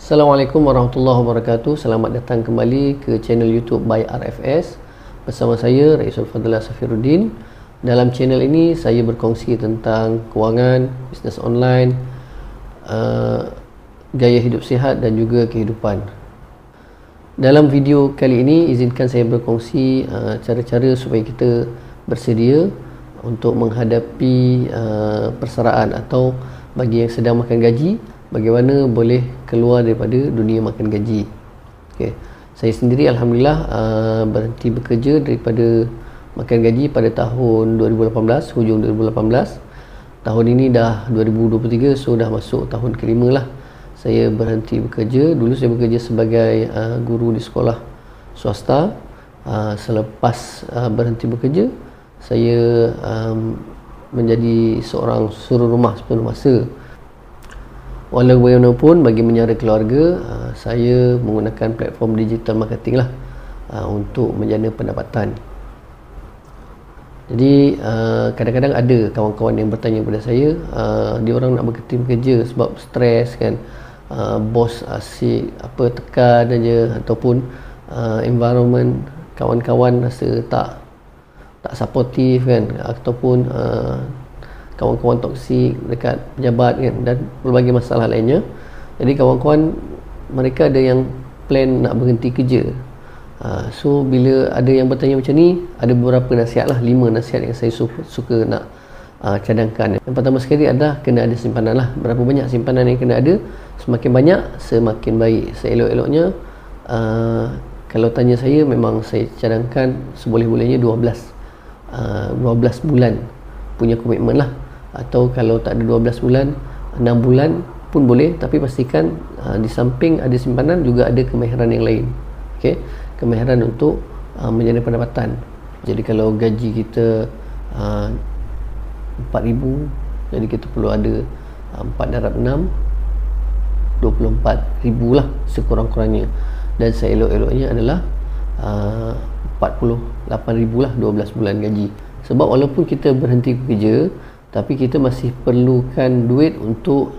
Assalamualaikum warahmatullahi wabarakatuh. Selamat datang kembali ke channel YouTube by RFS. Bersama saya Raisul Fadlan Safiruddin. Dalam channel ini saya berkongsi tentang kewangan, bisnes online, gaya hidup sihat dan juga kehidupan. Dalam video kali ini izinkan saya berkongsi cara-cara supaya kita bersedia untuk menghadapi persaraan atau bagi yang sedang makan gaji, bagaimana boleh keluar daripada dunia makan gaji. Okay. Saya sendiri Alhamdulillah berhenti bekerja daripada makan gaji pada tahun 2018, hujung 2018. Tahun ini dah 2023, so dah masuk tahun kelima lah saya berhenti bekerja. Dulu saya bekerja sebagai guru di sekolah swasta. Selepas berhenti bekerja, saya menjadi seorang suru rumah sepenuh masa. Walau bagaimanapun, bagi menyara keluarga, saya menggunakan platform digital marketing lah untuk menjana pendapatan. Jadi kadang-kadang ada kawan-kawan yang bertanya kepada saya, dia orang nak berhenti bekerja sebab stres kan, bos asyik tekan aja, ataupun environment kawan-kawan rasa tak supportive kan, ataupun kawan-kawan toksik dekat pejabat kan, dan berbagai masalah lainnya. Jadi kawan-kawan mereka ada yang plan nak berhenti kerja. So bila ada yang bertanya macam ni, ada beberapa nasihat lah, 5 nasihat yang saya suka nak cadangkan. Yang pertama sekali adalah kena ada simpanan lah. Berapa banyak simpanan yang kena ada, semakin banyak semakin baik. Seelok-eloknya kalau tanya saya, memang saya cadangkan seboleh-bolehnya 12 bulan punya komitmen lah. Atau kalau tak ada 12 bulan, 6 bulan pun boleh, tapi pastikan di samping ada simpanan juga ada kemahiran yang lain. Okey, kemahiran untuk menjana pendapatan. Jadi kalau gaji kita 4,000, jadi kita perlu ada 4 darab 6, 24,000 lah sekurang-kurangnya. Dan seelok-eloknya adalah 48,000 lah 12 bulan gaji. Sebab walaupun kita berhenti bekerja, tapi kita masih perlukan duit untuk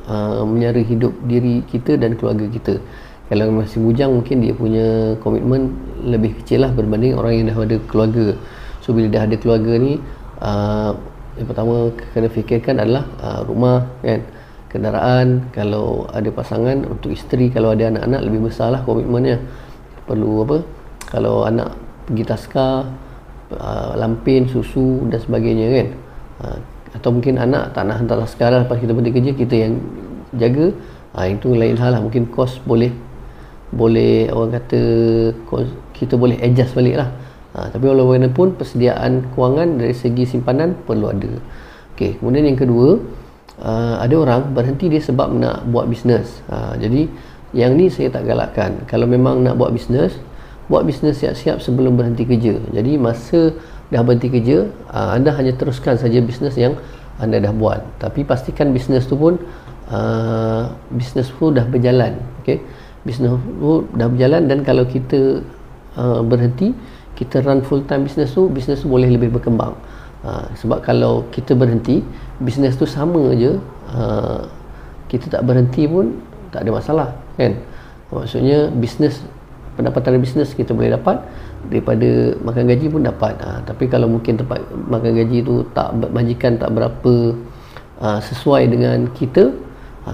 menyara hidup diri kita dan keluarga kita. Kalau masih bujang, mungkin dia punya komitmen lebih kecil lah berbanding orang yang dah ada keluarga. So bila dah ada keluarga ni, yang pertama kena fikirkan adalah rumah kan, kenderaan. Kalau ada pasangan, untuk isteri kalau ada anak-anak lebih besar lah komitmennya. Perlu kalau anak pergi taska, lampin, susu dan sebagainya kan. Atau mungkin anak tak nak hantar taska lah, lepas kita berhenti kerja, kita yang jaga. Itu lain hal lah. Mungkin kos boleh orang kata kita boleh adjust balik lah. Tapi walau bagaimanapun, persediaan kewangan dari segi simpanan perlu ada. Okay. Kemudian yang kedua, ada orang berhenti dia sebab nak buat bisnes. Jadi yang ni saya tak galakkan. Kalau memang nak buat bisnes siap-siap sebelum berhenti kerja. Jadi masa dah berhenti kerja, anda hanya teruskan saja bisnes yang anda dah buat. Tapi pastikan bisnes tu pun dah berjalan. Okay? Bisnes tu dah berjalan, dan kalau kita berhenti, kita run full time bisnes tu boleh lebih berkembang. Sebab kalau kita berhenti, bisnes tu sama je, kita tak berhenti pun tak ada masalah kan. Maksudnya pendapatan bisnes kita boleh dapat, daripada makan gaji pun dapat. Tapi kalau mungkin tempat makan gaji tu majikan tak berapa sesuai dengan kita,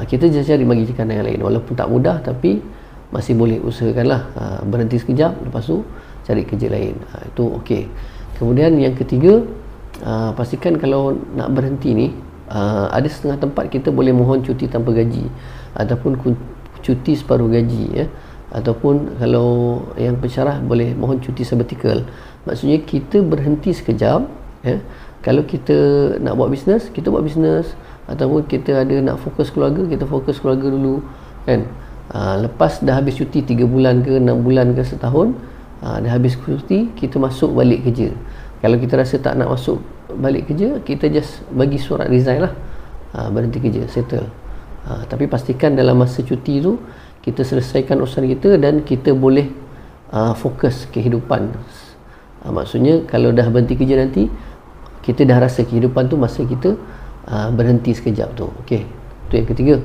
kita cari majikan yang lain. Walaupun tak mudah, tapi masih boleh usahakanlah. Berhenti sekejap, lepas tu cari kerja lain. Itu okey. Kemudian yang ketiga, pastikan kalau nak berhenti ni, ada setengah tempat kita boleh mohon cuti tanpa gaji, ataupun cuti separuh gaji ya. Ataupun kalau yang pensyarah boleh mohon cuti sabbatical. Maksudnya kita berhenti sekejap ya. Kalau kita nak buat bisnes, kita buat bisnes. Ataupun kita ada nak fokus keluarga, kita fokus keluarga dulu kan. Lepas dah habis cuti 3 bulan ke 6 bulan ke setahun, dah habis cuti, kita masuk balik kerja. Kalau kita rasa tak nak masuk balik kerja, kita just bagi surat resign lah, berhenti kerja, settle. Tapi pastikan dalam masa cuti tu kita selesaikan urusan kita, dan kita boleh fokus kehidupan. Maksudnya kalau dah berhenti kerja nanti, kita dah rasa kehidupan tu masa kita berhenti sekejap tu. Okey, itu yang ketiga.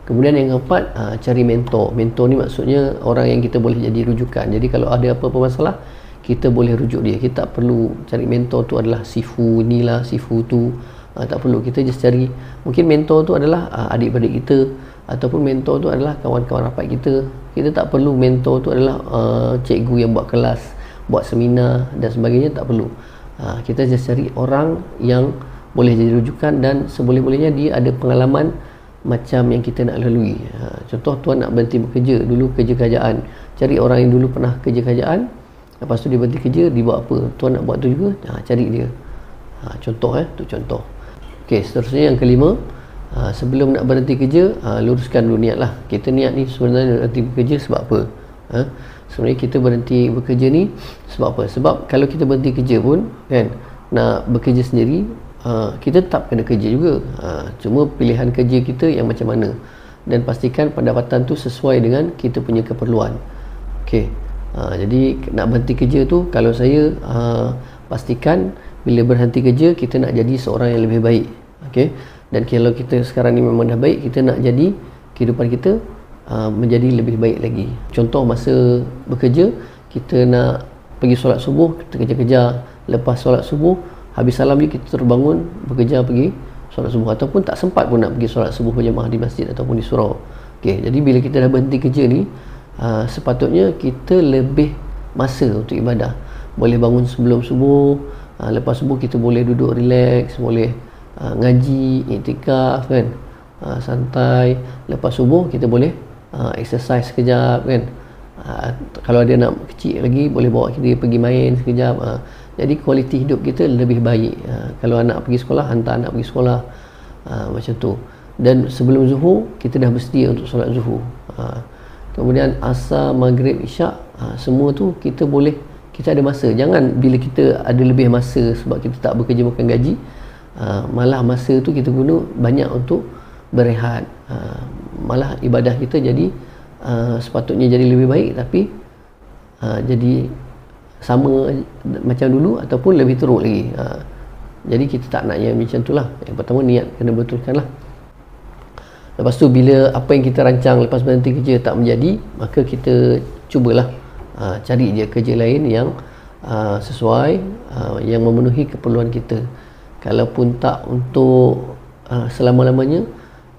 Kemudian yang keempat, cari mentor. Mentor ni maksudnya orang yang kita boleh jadi rujukan. Jadi kalau ada apa-apa masalah, kita boleh rujuk dia. Kita tak perlu cari mentor tu adalah sifu ni lah, sifu tu. Tak perlu. Kita just cari, mungkin mentor tu adalah adik-beradik kita, ataupun mentor tu adalah kawan-kawan rapat kita. Kita tak perlu mentor tu adalah cikgu yang buat kelas, buat seminar dan sebagainya. Tak perlu. Kita just cari orang yang boleh jadi rujukan dan seboleh-bolehnya dia ada pengalaman macam yang kita nak lalui. Contoh, tuan nak berhenti bekerja, dulu kerja kerajaan, cari orang yang dulu pernah kerja kerajaan, lepas tu dia berhenti kerja, dia buat apa, tuan nak buat tu juga, cari dia. Contoh tu contoh. Okey, seterusnya yang kelima, sebelum nak berhenti kerja, luruskan dulu niat lah. Kita niat ni sebenarnya berhenti bekerja sebab apa? Sebenarnya kita berhenti bekerja ni sebab apa? Sebab kalau kita berhenti kerja pun kan, nak bekerja sendiri, kita tetap kena kerja juga. Cuma pilihan kerja kita yang macam mana, dan pastikan pendapatan tu sesuai dengan kita punya keperluan. Okey. Jadi nak berhenti kerja tu, kalau saya pastikan bila berhenti kerja kita nak jadi seorang yang lebih baik. Okey. Dan kalau kita sekarang ni memang dah baik, kita nak jadi kehidupan kita menjadi lebih baik lagi. Contoh, masa bekerja kita nak pergi solat subuh, kita kejar-kejar, lepas solat subuh habis salam je kita terbangun bekerja pergi solat subuh, ataupun tak sempat pun nak pergi solat subuh berjemaah di masjid ataupun di surau. Okey, jadi bila kita dah berhenti kerja ni, sepatutnya kita lebih masa untuk ibadah. Boleh bangun sebelum subuh, lepas subuh kita boleh duduk relax, boleh ngaji, iktikaf kan, santai. Lepas subuh kita boleh exercise sekejap kan. Kalau ada anak kecil lagi, boleh bawa dia pergi main sekejap. Jadi kualiti hidup kita lebih baik. Kalau anak pergi sekolah, hantar anak pergi sekolah, macam tu. Dan sebelum zuhur kita dah bersedia untuk solat zuhur. Kemudian asar, maghrib, isyak, semua tu kita boleh, kita ada masa. Jangan bila kita ada lebih masa sebab kita tak bekerja makan gaji, malah masa tu kita guna banyak untuk berehat. Malah ibadah kita jadi sepatutnya jadi lebih baik, tapi jadi sama macam dulu ataupun lebih teruk lagi. Jadi kita tak nak yang macam tu lah. Yang pertama, niat kena betulkan lah. Lepas tu bila apa yang kita rancang lepas berhenti kerja tak menjadi, maka kita cubalah cari je kerja lain yang sesuai, yang memenuhi keperluan kita. Kalaupun tak untuk selama-lamanya,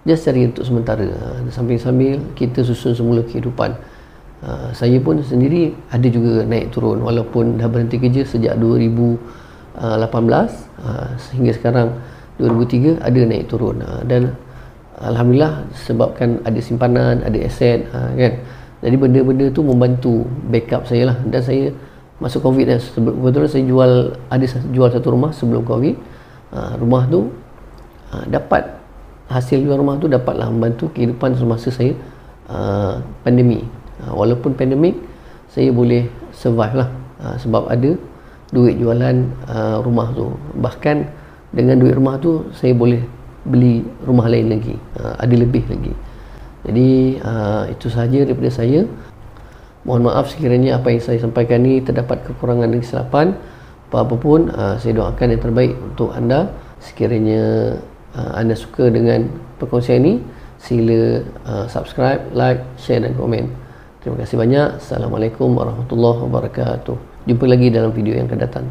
just cari untuk sementara, sambil-sambil kita susun semula kehidupan. Saya pun sendiri ada juga naik turun, walaupun dah berhenti kerja sejak 2018 sehingga sekarang 2003, ada naik turun. Dan alhamdulillah, sebabkan ada simpanan, ada aset kan, jadi benda-benda tu membantu backup saya lah. Dan saya masuk Covid, kebetulan saya jual satu rumah sebelum Covid. Rumah tu dapat hasil jual rumah tu dapatlah membantu kehidupan semasa saya pandemik. Walaupun pandemik, saya boleh survive lah, sebab ada duit jualan rumah tu. Bahkan dengan duit rumah tu saya boleh beli rumah lain lagi, ada lebih lagi. Jadi itu sahaja daripada saya. Mohon maaf sekiranya apa yang saya sampaikan ni terdapat kekurangan dan kesilapan. Apa-apa pun, saya doakan yang terbaik untuk anda. Sekiranya anda suka dengan perkongsian ini, sila subscribe, like, share dan komen. Terima kasih banyak. Assalamualaikum warahmatullahi wabarakatuh. Jumpa lagi dalam video yang akan datang.